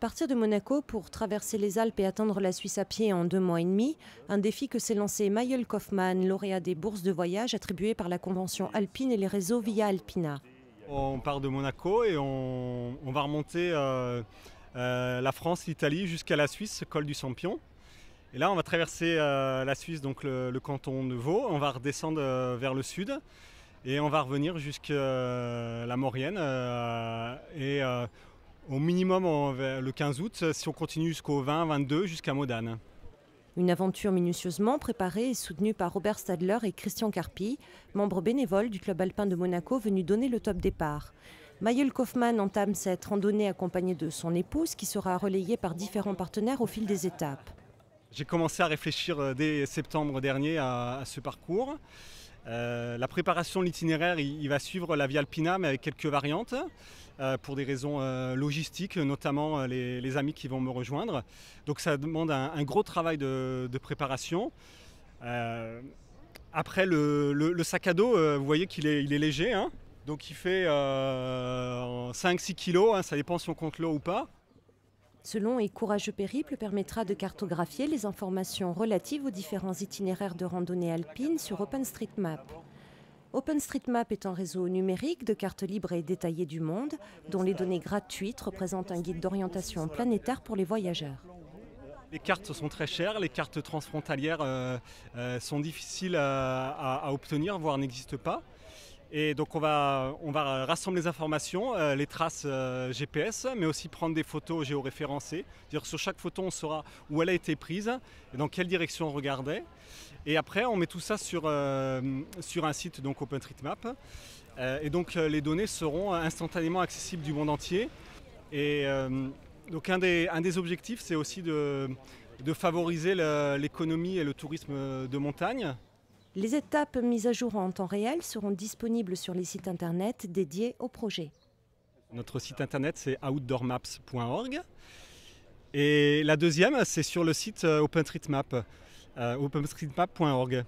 Partir de Monaco pour traverser les Alpes et atteindre la Suisse à pied en 2 mois et demi, un défi que s'est lancé Mayol Kaufmann, lauréat des bourses de voyage attribuées par la Convention alpine et les réseaux Via Alpina. On part de Monaco et on va remonter la France, l'Italie jusqu'à la Suisse, col du Sampion. Et là on va traverser la Suisse, donc le canton de Vaud, on va redescendre vers le sud et on va revenir jusqu'à la Maurienne au minimum le 15 août, si on continue jusqu'au 20-22, jusqu'à Modane. Une aventure minutieusement préparée et soutenue par Robert Stadler et Christian Carpi, membres bénévoles du club alpin de Monaco venus donner le top départ. Mayol Kaufmann entame cette randonnée accompagnée de son épouse qui sera relayée par différents partenaires au fil des étapes. J'ai commencé à réfléchir dès septembre dernier à ce parcours. La préparation de l'itinéraire, il va suivre la Via Alpina mais avec quelques variantes pour des raisons logistiques, notamment les amis qui vont me rejoindre. Donc ça demande un gros travail de préparation. Après le sac à dos, vous voyez qu'il est léger, hein, donc il fait 5-6 kg, hein, ça dépend si on compte l'eau ou pas. Ce long et courageux périple permettra de cartographier les informations relatives aux différents itinéraires de randonnée alpine sur OpenStreetMap. OpenStreetMap est un réseau numérique de cartes libres et détaillées du monde, dont les données gratuites représentent un guide d'orientation planétaire pour les voyageurs. Les cartes sont très chères, les cartes transfrontalières sont difficiles à obtenir, voire n'existent pas. Et donc on va rassembler les informations, les traces GPS, mais aussi prendre des photos géoréférencées. C'est-à-dire sur chaque photo, on saura où elle a été prise et dans quelle direction on regardait. Et après, on met tout ça sur un site, donc OpenStreetMap. Et donc les données seront instantanément accessibles du monde entier. Et donc un des objectifs, c'est aussi de favoriser l'économie et le tourisme de montagne. Les étapes mises à jour en temps réel seront disponibles sur les sites internet dédiés au projet. Notre site internet, c'est outdoormaps.org. Et la deuxième, c'est sur le site OpenStreetMap, openstreetmap.org.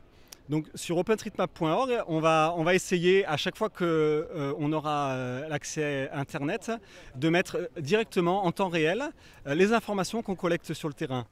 Donc sur openstreetmap.org, on va essayer à chaque fois qu'on aura l'accès à internet de mettre directement en temps réel les informations qu'on collecte sur le terrain.